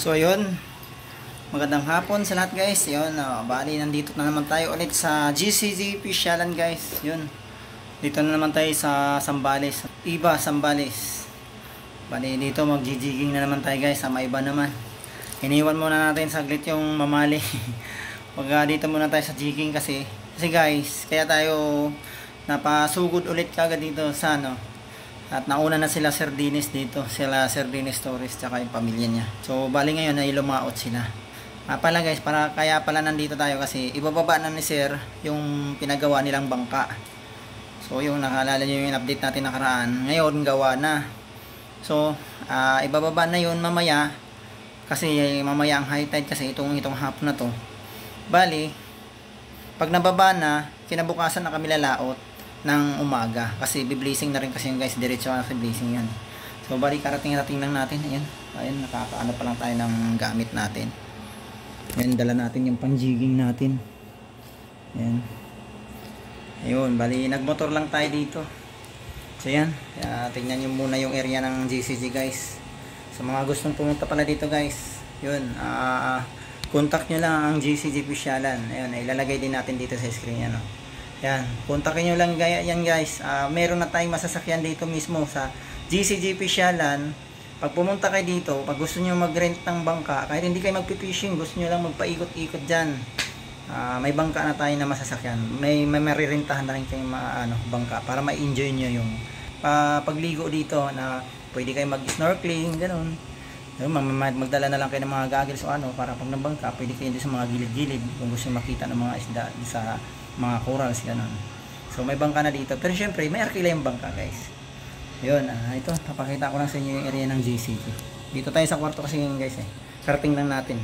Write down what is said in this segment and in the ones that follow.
So ayun, magandang hapon sa lahat guys. Yun, bali nandito na naman tayo ulit sa GCG Pisyalan guys. Yun, dito na naman tayo sa Sambales, Iba Sambales. Bali dito mag-jigging na naman tayo guys, sa Maiba naman. Iniwan muna natin saglit yung mamali. Dito muna tayo sa jigging kasi guys, kaya tayo napasugod ulit kagad dito sa at nauna na sila Sir Dinis dito, sila Sir Dinis Torres tsaka yung pamilya niya. So bali ngayon ay lumaot sila. Pala guys, kaya pala nandito tayo kasi ibababa na ni Sir yung pinagawa nilang bangka. So yung nakalala niyo yung update natin nakaraan, ngayon gawa na. So ibababa na yun mamaya kasi mamaya ang high tide kasi itong hapon na to. Bali pag nababa na, kinabukasan na kami lalaot ng umaga kasi biblessing na rin kasi yung guys, diretso na sa blessing yan. So bali karating-rating lang natin. Ayun, nakakaano pa lang tayo ng gamit natin. Ayun, dala natin yung pang-jigging natin. Ayun, bali nagmotor lang tayo dito. So yan, tingnan nyo muna yung area ng GCG guys. Sa mga gustong pumunta pala dito guys, yun, contact nyo lang ang GCG Pisyalan. Ayun, ilalagay din natin dito sa screen yan. Yan, kontakin nyo lang yan guys. Meron na tayong masasakyan dito mismo sa GCG Pisyalan. Pag pumunta kayo dito, pag gusto nyo mag-rent ng bangka, kahit hindi kayo magpipishing, gusto nyo lang magpaikot-ikot dyan, may bangka na tayo na masasakyan. May marirentahan na rin kayong bangka para ma-enjoy nyo yung pagligo dito, na pwede kayo mag-snorkeling, ganun. Magdala na lang kayo ng mga goggles o para pag nabangka, pwede kayo dito sa mga gilid-gilid kung gusto nyo makita ng mga isda sa mga corals, ganun. So may bangka na dito, pero syempre may arkila yung bangka guys. Yun, ito papakita ko lang sa inyo yung area ng GCG. Dito tayo sa kwarto kasi yun guys, karating lang natin.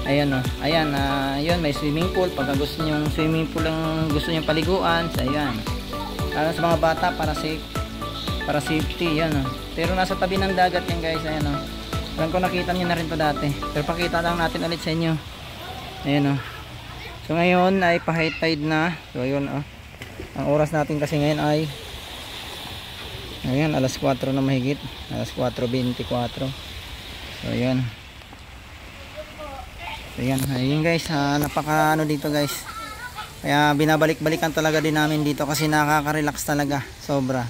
Ayan yun, may swimming pool pag gusto niyo yung swimming pool lang gusto niyo paliguan. So ayan, sa mga bata para safety yan. Pero nasa tabi ng dagat yan guys. Alam ko nakita niyo na rin to dati, pero pakita lang natin ulit sa inyo. Ayan so ngayon ay pa high tide na. So ayun ang oras natin kasi ngayon ay alas 4 na mahigit, alas 4:24. So ayun. Ayun guys, napaka dito guys. Kaya binabalik-balikan talaga din namin dito kasi nakaka-relax talaga, sobra.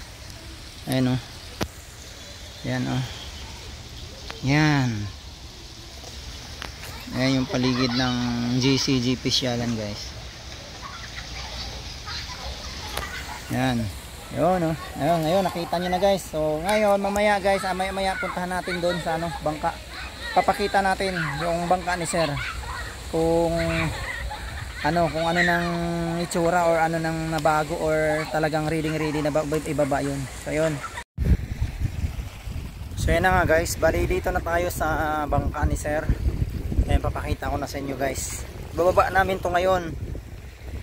Ayun Yan. Ayan yung paligid ng GCG Pisyalan guys. Yan. Ayun Ayun, nakita nyo na guys. So ngayon mamaya guys, maya puntahan natin doon sa bangka. papakita natin yung bangka ni sir. Kung ano nang itsura or ano nang nabago or talagang ready na ibaba yun. So yun. So yan na nga guys, bali dito na tayo sa bangka ni sir. Ayan, papakita ko na sa inyo guys. Bababa namin to ngayon,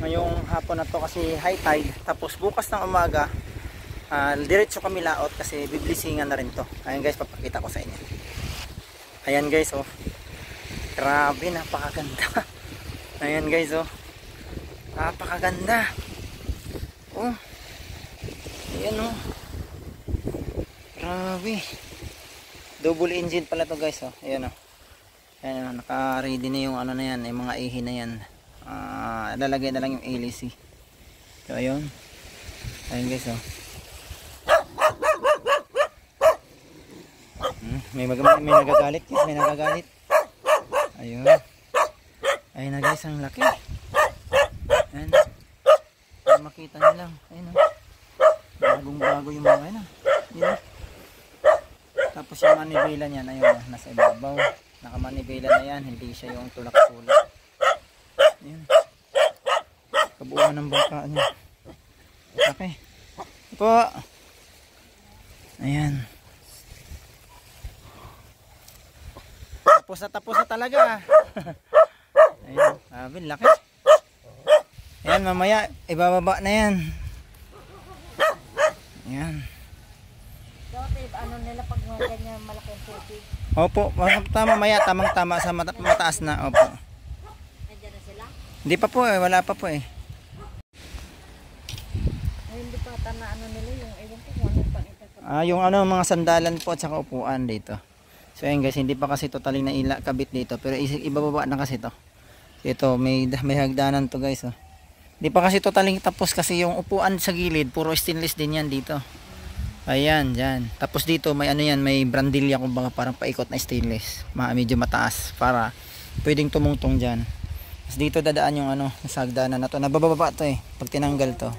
ngayong hapon na to kasi high tide. Tapos bukas ng umaga diretso kami laot kasi biblisingan na rin to. Ayan guys, papakita ko sa inyo. Ayan guys, oh, grabe, napakaganda. Ayan guys, oh, napakaganda. Oh, ayan, oh, grabe. Double engine pala to guys, oh. Ayan, oh. Ayan, oh, naka-ready na yung ano na yan, yung mga ihi na yan. Lalagay na lang yung LEC. So ayun. Ayun guys, oh. May nagagalit guys, may nagagalit. Ayun. Ayun na guys, ang laki. Ayan. Makita nyo lang. Ayun, oh. Bagong bago yung mga yan, oh. Yun, oh. Tapos yung manibela niyan, ayun, nasa ibabaw. Nakamanibela na yan, hindi siya yung tulak-tulak. Ayun. Kabuuan ng bangka niya. Okay. Po. Ayan. Tapos na talaga. Ayun, sabi, laki. Ayan, mamaya ibababa na yan. Ayan. Ano nila pag ganyan malaking tubig? Opo, mamaya tamang-tama sa mataas na. Opo. Nandiyan na sila? Hindi pa po eh, wala pa po eh. Ay, hindi pa na ano nila yung ewan ko kung ano pang ito. Yung ano, mga sandalan po at saka upuan dito. So ayun guys, hindi pa kasi totaling na kabit dito, pero ibababa na kasi to. Ito, may hagdanan to guys, oh. Hindi pa kasi totaling tapos kasi yung upuan sa gilid, puro stainless din yan dito. Ayan, dyan. Tapos dito may ano yan, may brandilya kumbaga parang paikot na stainless. Medyo mataas para pwedeng tumungtong dyan. Tapos dito dadaan yung ano, sa hagdanan na to. Nabababa to eh, pag tinanggal to.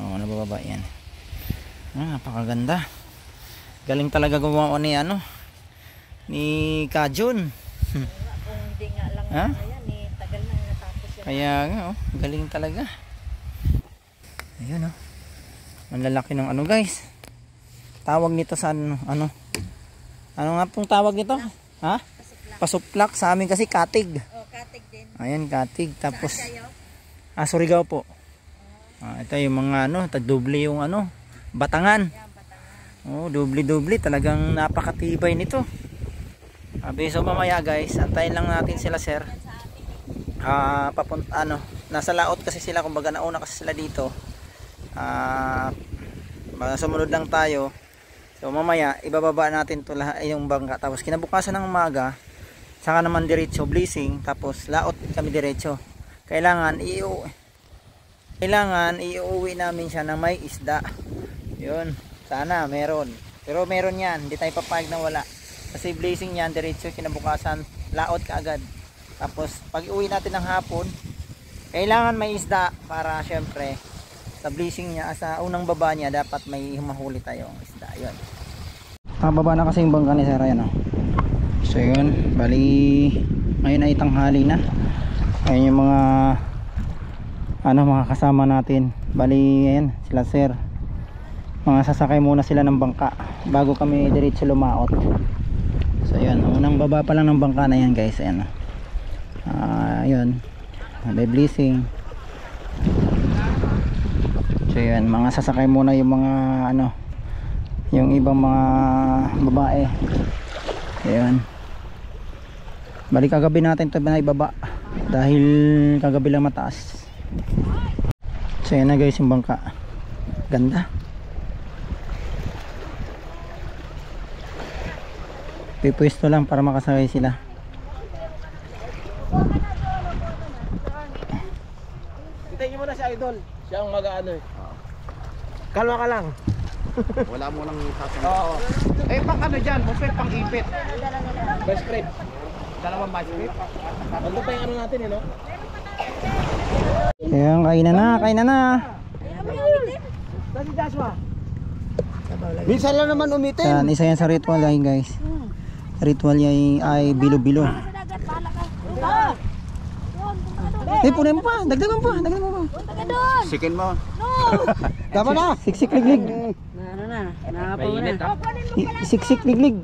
Oo, nabababa yan. Napakaganda. Galing talaga gumawa ni ano, ni Kajun. Kung hindi nga lang ha? Yan, tagal na natapos yan. Kaya nga, oh, galing talaga. Ayun, oh. Ang lalaki ng ano guys. Tawag nito sa ano nga pong tawag nito? Ha? Pasuplak. Sa amin kasi katig. Oh, katig din. Ayan, katig. Tapos Saan kayo? Surigao po. Ito yung mga ano, tagdoble yung ano, batangan. Yan, batangan. Oh, doble talagang napakatibay nito. So mamaya guys, antayin lang natin sila sir. Papunta ano, nasa laot kasi sila, kumbaga nauna kasi sila dito. Sumunod lang tayo. So mamaya ibababa natin to lahat yung bangka, tapos kinabukasan ng umaga saka naman diretso blessing, tapos laot kami diretso. Kailangan iuwi namin siya na may isda. Yun, sana meron. Pero meron yan, hindi tayo papayag na wala. Kasi blessing yan, diretso kinabukasan laot kaagad. Tapos pag iuwi natin ng hapon, kailangan may isda para syempre sa blessing niya, sa unang baba niya dapat may mahuli tayong isda. Yun. Baba na kasi yung bangka ni sir, ayan, oh. So yun, bali ngayon ay tanghali na. Ayun yung mga mga kasama natin. Bali ayan, sila sir. Mga sasakay muna sila ng bangka bago kami diretso lumaot. So yun, unang baba pa lang ng bangka na yan guys. Ayan, yun, may blessing. So yun, mga sasakay muna yung mga yung ibang mga babae. Ayun. Balik kagabi natin ito na ibaba dahil kagabi lang mataas. So yun na guys yung bangka. Ganda. Pipwesto lang para makasakay sila. Hintayin mo na si Idol. Siya ang mag-ano eh. Kalma ka lang. Wala mo nang sasabihin. Oo. Eh, pang ano dyan? Mostly pang ipit. Best friend. Dalawang best friend. Ano pa yung ano natin eh, no? Ayan, kainan na. Saan si Joshua? Minsan lang naman umitin. Isa yan sa ritual ay guys. Ritual ay bilo-bilo. Sa dagat, bahala ka. Yun, Punin mo pa, dagdagan pa, dagdagan mo pa. punta ka doon. Sikin mo. Tama na. Siksik liglig. Siksik liglig.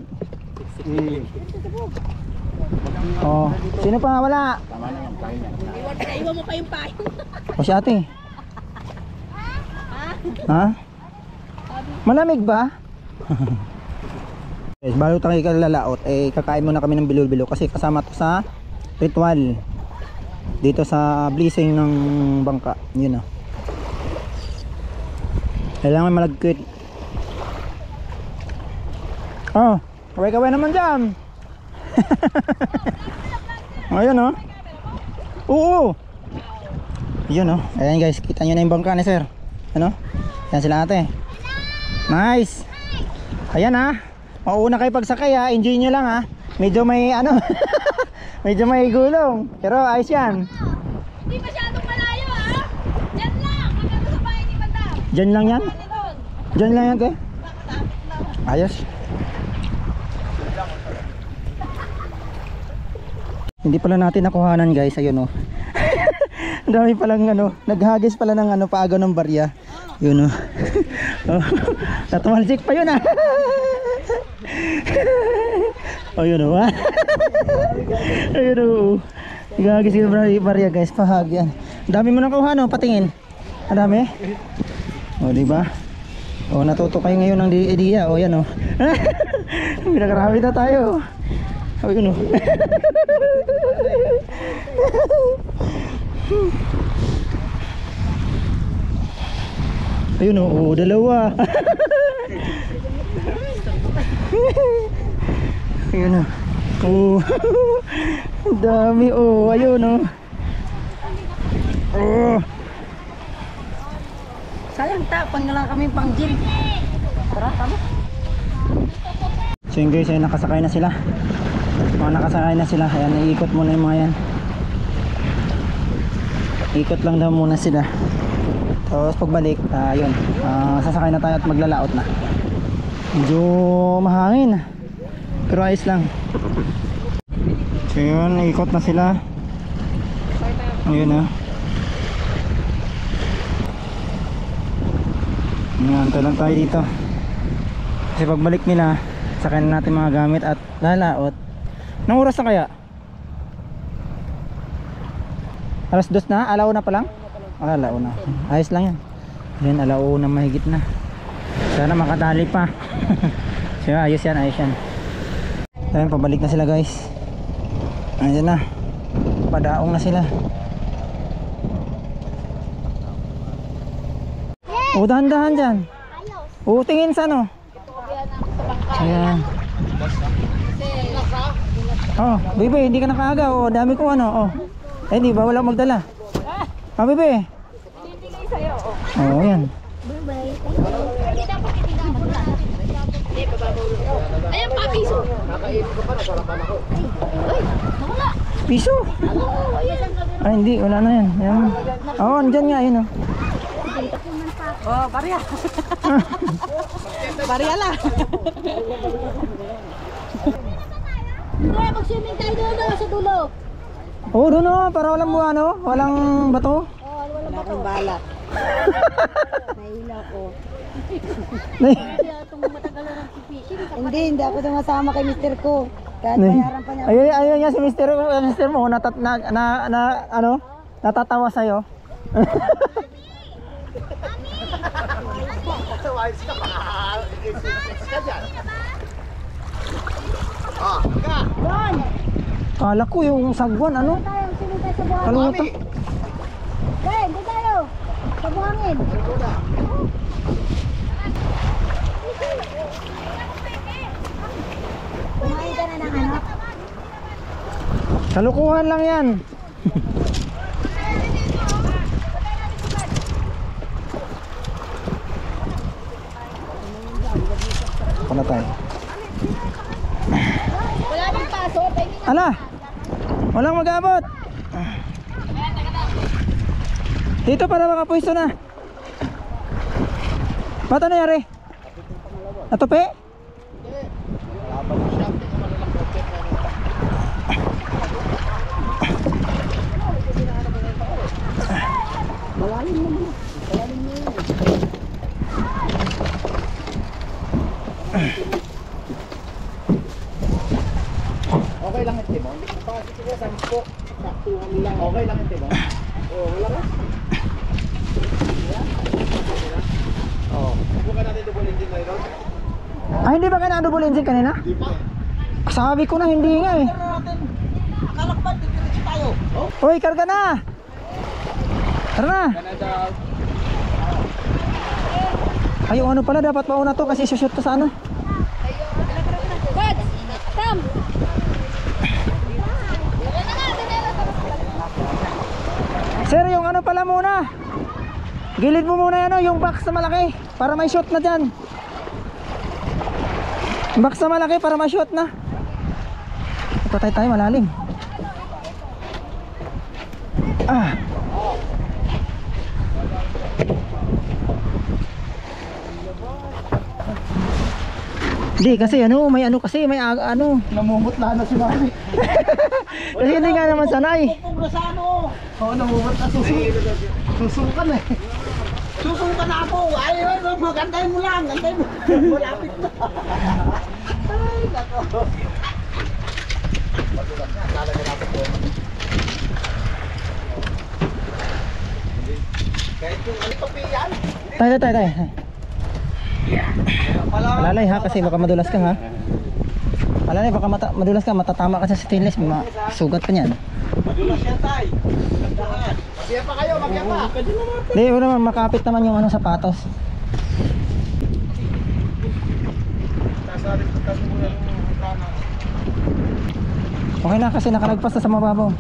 Oh, sino pa wala? Iwan mo pa yung payo. O si ate. Ha? Malamig ba? Guys, bago tayo kalalaot, kakain muna kami ng bilo-bilo kasi kasama to sa ritual dito sa blessing ng bangka. Yun o. Kailangan malagkit. Oh, kaway-kaway naman dyan. Ayun o. Oo. Yun o. Ayan guys, kita nyo na yung bangka ni sir. Ano? Ayan sila ate. Nice. Ayan ha. Mauna kayo pagsakay ha. Enjoy nyo lang ha. Medyo may ano. Medyo may gulong. Pero ayos yan. Hindi masyadong malayo ha. Diyan lang. Hanggang sa bahay ni Madam. Diyan lang yan. Diyan lang yan te. Ayos. Hindi pala natin nakuhanan guys. Ayun o. Ang dami palang ano. Naghagis pala ng ano paagaw ng barya. Yun o. Oh. Natumalsik pa yun ah. Ayun o. Ayun o. Naghagis yung barya guys. Pahagyan. Ang dami mo nakuha no. Patingin. Ang dami. O diba. O natuto kayo ngayon ng idea. O yan o. Pinakarami na tayo. O yun o. Ayun o, dalawa. Ayun o. Oh. Ang dami o, ayun o. Oh. Sayang tapang na lang kami pang gym. Tara, tama. So yun guys, ay nakasakay na sila. Nakasakay na sila. Ayan, iikot muna yung mga yan. Ikot lang daw muna sila. Tapos pagbalik, yun, sasakay na tayo at maglalaot na. Medyo mahangin pero ayos lang. So yun, ikot na sila. Ayun na. Antay lang tayo dito. Kasi pagbalik nila, sakay na natin mga gamit at lalaot. Nang oras na kaya? Alas 2 na? Alaw na pa lang? Alaw na. Ayos lang yan. Yan, alaw na mahigit na. Sana makadali pa. So ayos yan, ayos yan. Ayun, pabalik na sila guys. Ayan na. Padaong na sila. O, dahan-dahan dyan. O, tingin sa ano. Ayan. Oh, baby, hindi ka nakaaga. Oh, dami ko ano. Oh. Eh, di ba wala magdala? Ah, baby. Oh, yan. Ayan pa, piso. Piso? Ay, hindi. Wala na yan. Ayan. Oh, andyan nga. Yun, oh. Oh, barya. Barya lang. Kaya mag-swimming tayo doon sa dulo. Oh, doon oh. Para walang buwan, oh. Walang bato. Wala akong balak. Nahila ko. Hindi ako tumasama kay mister ko. Kahit bayaran pa niya. Ayun niya si mister mo ano? Natatawa sa iyo. Kala ko yung sagwan ano? Kaluta. Hey, hindi tayo. Sa buhangin. Kumain ka na ng ano? Kalukuhan lang yan. Wala tayo. Wala nang paso. Ala! Walang mag-abot. Dito para makapwesto na. Ba't ano nangyari? Natupi? Malalim naman. Malalim na yun. Okay lang yung timon. Sige, sampo. Saktuhan lang. Okay lang yung timon. Oo, wala ka. Oo. Bukan natin double engine na ito. Ay, hindi ba ka na-double engine kanina? Di pa. Sabi ko na hindi nga eh. Akala ko ba, diretso tayo. Oh? Uy, karga na! Tara na! Canada. Ay, yung ano pala, dapat mauna to kasi shoot to sa ano. Good! Come! Sir, yung ano pala muna. Gilid mo muna yan, yung box na malaki para may shot na dyan. Box na malaki para may shot na. Ito tayo malalim. Ah. Hindi kasi ano, may ano kasi, may ano. Namumutla na si Mami. Kasi hindi nga naman sanay. Pupugro sa ano. Oo, namumut na susukan eh. Susukan na ako. Ayaw, magandahin mo lang. Gandahin mo. Malapit na. Ay, nako. Kahit yung ano to piyan. Tayo. Malalay ha, kasi baka madulas ka ha. Malalay, baka madulas ka, matatama ka sa stainless, may sugat pa niyan. Madulas yan tay. Gandahan. Magbiya pa kayo, magbiya pa. Hindi, naman makapit naman yung ano sapatos. Sasarin ko kasi mo yung kanan. Okay na kasi nakalagpas na sa mababaw.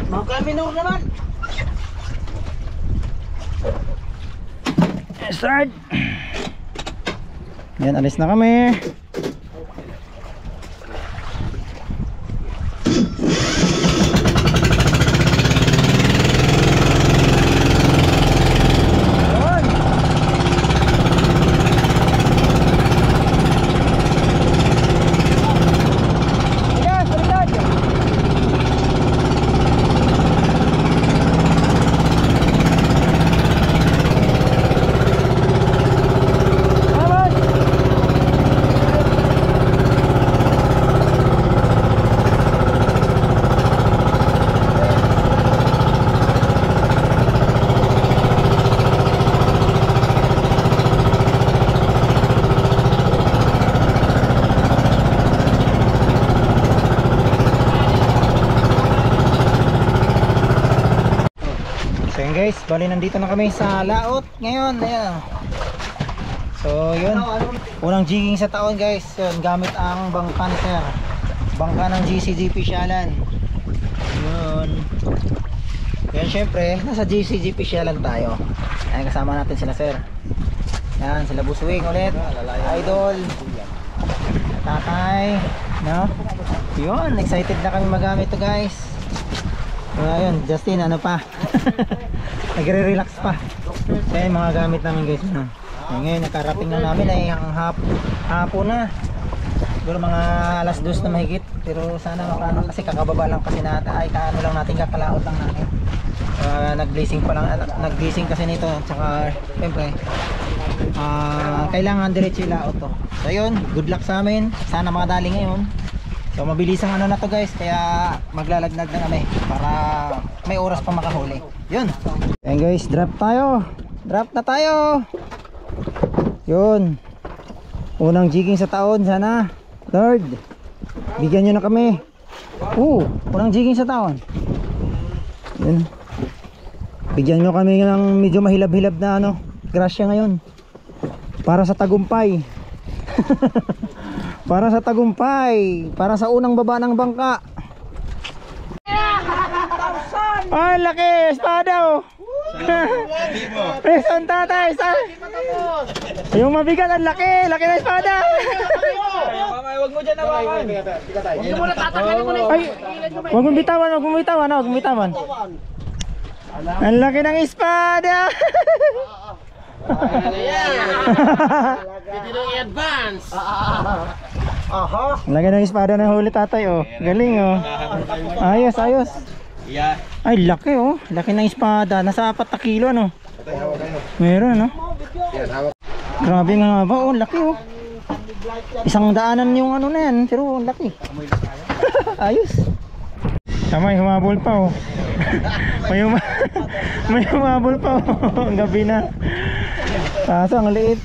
Mga minor naman. Start! Yan, alis na kami. So yun guys, bali nandito na kami sa laot ngayon. Ayan. So yun, unang jigging sa taon guys. Yun, gamit ang bangka ni sir. Bangka ng GCGP Sialan. Yun. Yan syempre, nasa GCGP Sialan tayo. Ayan, kasama natin sila sir. Yan, sila Buswing ulit. Idol. Tatay. No? Yun, excited na kami magamit to guys. So ayun, Justin, ano pa? Nagre-relax pa. Kaya yung mga gamit namin guys, no? Ngayon nakarating na namin ay ang hapon na. Siguro mga alas 2 na mahigit. Pero sana makano kasi kakababa lang kasi natin. Ay kaano lang natin, kakalaot lang natin. Nag-blazing pa lang, nag-blazing kasi nito. Tsaka siyempre kailangan diretso yung laot to. So yun, good luck sa amin. Sana makadali ngayon. So mabilis ang ano na to guys, kaya maglalagnag na kami para may oras pa makahuli. Yun. Ayan guys, drop tayo. Drop na tayo. Yun. Unang jigging sa taon, sana Lord, bigyan nyo na kami. Unang jigging sa taon. Yun. Bigyan nyo kami ng medyo mahilab-hilab na ano, grasya ngayon. Para sa tagumpay. Para sa tagumpay, para sa unang baba ng bangka. Ay, laki, espada oh. Peson tatay, yung mabigat ang laki, laki na espada. Huwag mo dyan nawakan. Huwag mo na tatanggalin mo na. Ay, huwag mong bitawan, huwag mong bitawan, huwag mong bitawan. Ang laki ng espada. Hindi nang i-advance. Lagay ng espada ng huli tatay oh. Galing oh. Ayos, ayos. Ay, laki oh. Laki ng espada. Nasa 4 na kilo ano. Meron no. Grabe nga ba oh. Laki oh. Isang daanan yung ano na yan. Pero laki. Ayos. May humabol pa oh. May humabol pa oh. Ang gabi na. Kaso ang liit.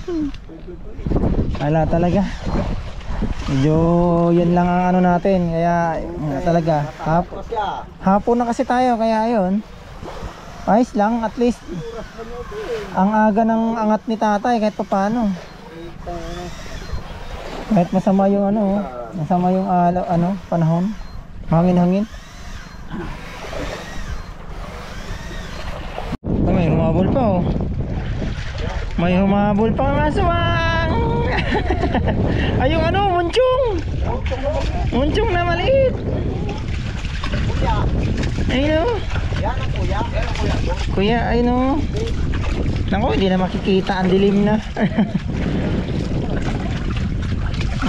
Wala talaga. Medyo yan lang ang ano natin. Kaya talaga hapon na kasi tayo. Kaya ayun. Ayos lang at least. Ang aga ng angat ni tatay kahit pa paano. Kahit masama yung ano. Masama yung panahon. Hangin-hangin. May humabol pa oh. May humabol pa ang aswang. Ay yung ano, munchong. Munchong na maliit. Ayun oh. Kuya, ayun oh. Naku, hindi na makikita, ang dilim na.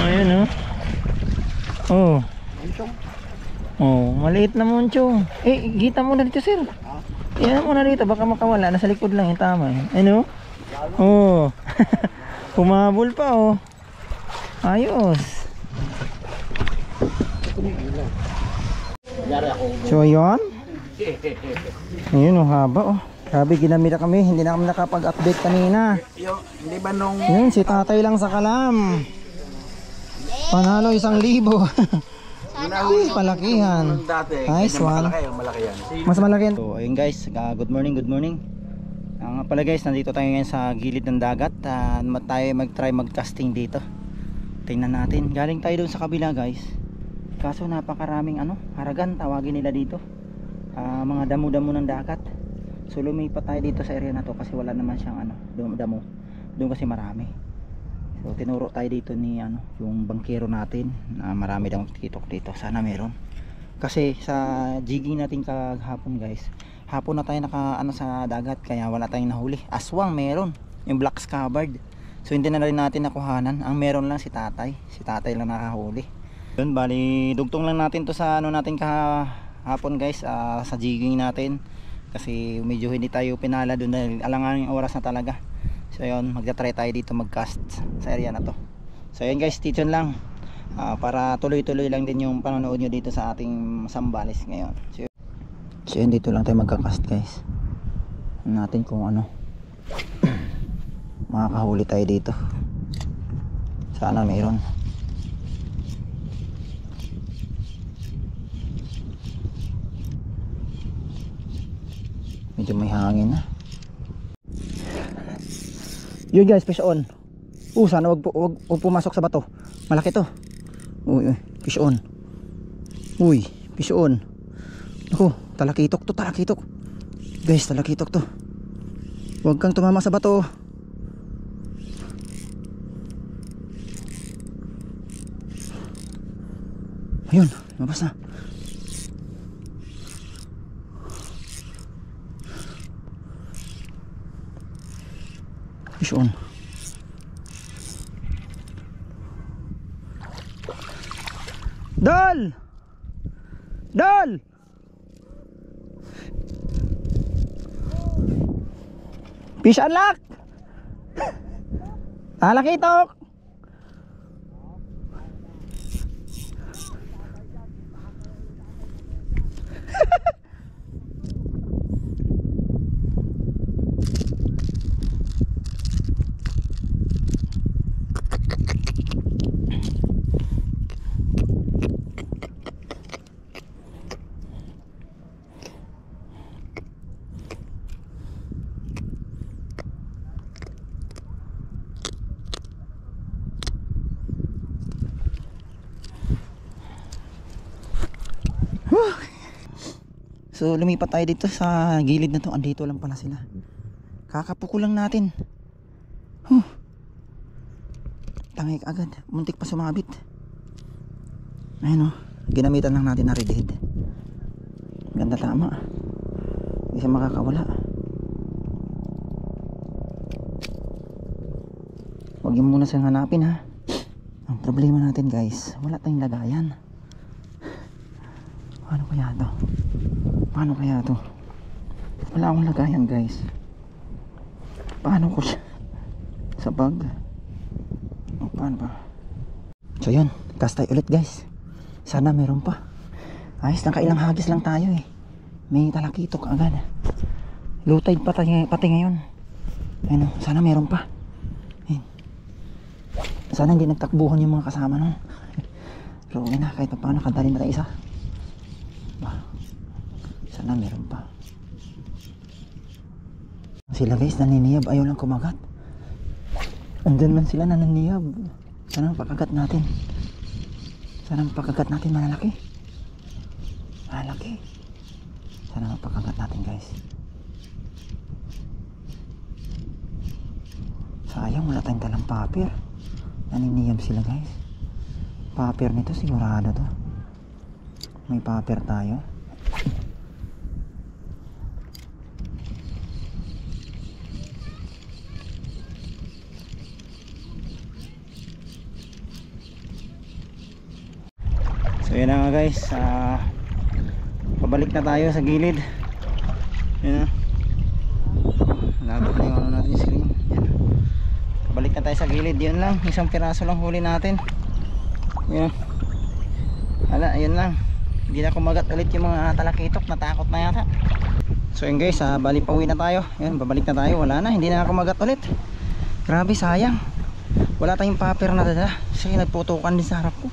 Ayun oh. Oh. Oh, maliit na munchong. Kita mo na dito sir. Yan mo na dito, baka makawala. Nasa likod lang yung tama eh. Ano? Oh. Humabol pa oh. Ayos. So yun. Ayun oh, haba oh. Grabe, ginamit na kami. Hindi na kami nakapag-update kanina. Hindi ba nung... Yun, si tatay lang sa kalam. Panalo 1,000. Uy, palakihan. Nice one. Mas malaki yan. So ayun guys, good morning, good morning. Nga pala guys, nandito tayo ngayon sa gilid ng dagat. Tayo mag-try mag-casting dito. Tingnan natin. Galing tayo doon sa kabila guys. Kaso napakaraming haragan tawagin nila dito. Mga damo-damo ng dagat. So lumipat tayo dito sa area na to kasi wala naman siyang damo. Doon kasi marami. So tinuro tayo dito ni yung bangkero natin na marami daw tikitok dito. Sana meron. Kasi sa jigging natin kahapon guys, hapon na tayo sa dagat kaya wala tayong nahuli. Aswang meron, yung black scabbard. So hindi na rin natin nakuhanan. Ang meron lang si tatay. Si tatay lang nakahuli. Yun, bali dugtong lang natin to sa natin kahapon guys, sa jigging natin. Kasi medyo hindi tayo pinala doon dahil alangan yung oras na talaga. So yun, magta-try tayo dito mag-cast sa area na to. So yun guys, stay tuned lang para tuloy-tuloy lang din yung panonood nyo dito sa ating Zambales ngayon. So yun, dito lang tayo magka-cast guys. Natin kung makakahuli tayo dito. Sana mayroon. Medyo may hangin na. Yun guys, fish on. Sana wag pumasok sa bato. Malaki to. Uy, fish on. Uy, fish on. Ako, talakitok to, talakitok. Guys, talakitok to. Huwag kang tumama sa bato. Ayun, lumabas na. Fish on. Dal! Dal! Fish unlock! Talakitok! So lumipat tayo dito sa gilid na to. Andito lang pala sila. Kakapuko lang natin. Tangik agad. Muntik pa sumabit. Ayun o. Ginamitan lang natin na red head. Ganda, tama. Hindi siya makakawala. Huwag yung muna silang hanapin ha. Ang problema natin guys, wala tayong lagayan. Paano kaya to? Paano kaya to? Wala akong lagayan guys. Paano ko siya? Sa bag? O paano ba? So yun, cast tayo ulit guys. Sana meron pa. Ayos, nakailang hagis lang tayo eh. May talakitok agad. Low tide pati ngayon. Ayun, sana meron pa. Ayun. Sana hindi nagtakbuhan yung mga kasama no. Pero okay na, kahit pa paano kadali na tayo isa. Sana meron pa. Sila guys naniniyab, ayaw lang kumagat. Andun man sila naniniyab. Sana mapakagat natin. Sana mapakagat natin malalaki. Malalaki. Sana mapakagat natin guys. Sayang wala tayong dalang paper. Naniniyab sila guys. Paper nito sigurado to. May paper tayo. So yun na nga guys, pabalik na tayo sa gilid. Yun na. Labot na yung ano natin yung screen. Yan. Pabalik na tayo sa gilid. Yun lang, isang piraso lang huli natin. Yun. Wala, yun lang. Hindi na kumagat ulit yung mga talakitok, natakot na yata. So yun guys, bali pauwi na tayo. Yun, babalik na tayo, wala na, hindi na kumagat ulit. Grabe, sayang. Wala tayong paper na dala. Kasi nagputukan din sa harap ko.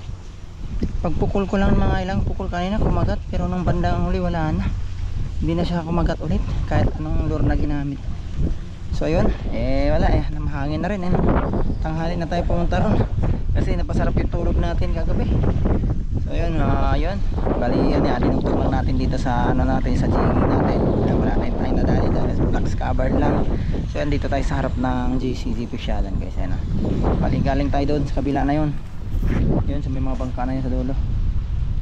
Pagpukul ko lang mga ilang pukul kanina kumagat, pero nung bandang huli wala na. Hindi na siya kumagat ulit kahit anong lure na ginamit. So ayun, wala namahangin na rin tanghali na tayo pumunta ron kasi napasarap yung tulog natin kagabi. So ayun, bali yan dinugtog lang natin dito sa ano natin, sa jiggy natin. Wala na tayong nadali dahil black scabbard lang. So yan, dito tayo sa harap ng GCG Pisyalan guys. Bali galing tayo doon sa kabila na yun. Yun, sa may mga bangka na yun sa dulo.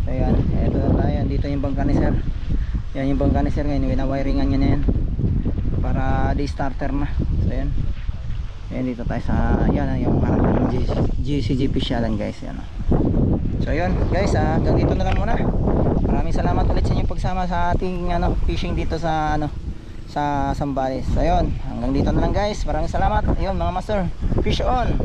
So yan, eto na tayo. Dito yung bangka ni sir. Yan yung bangka ni sir ngayon. Winawiringan niya na yan para di starter na. So yan. Yan, dito tayo sa yan, yung harap ng GCG Pisyalan guys. Yan. So yun guys, hanggang dito na lang muna. Maraming salamat ulit sa inyong pagsama sa ating fishing dito sa sa Zambales. So yun, hanggang dito na lang guys. Maraming salamat. Ayun mga master, fish on.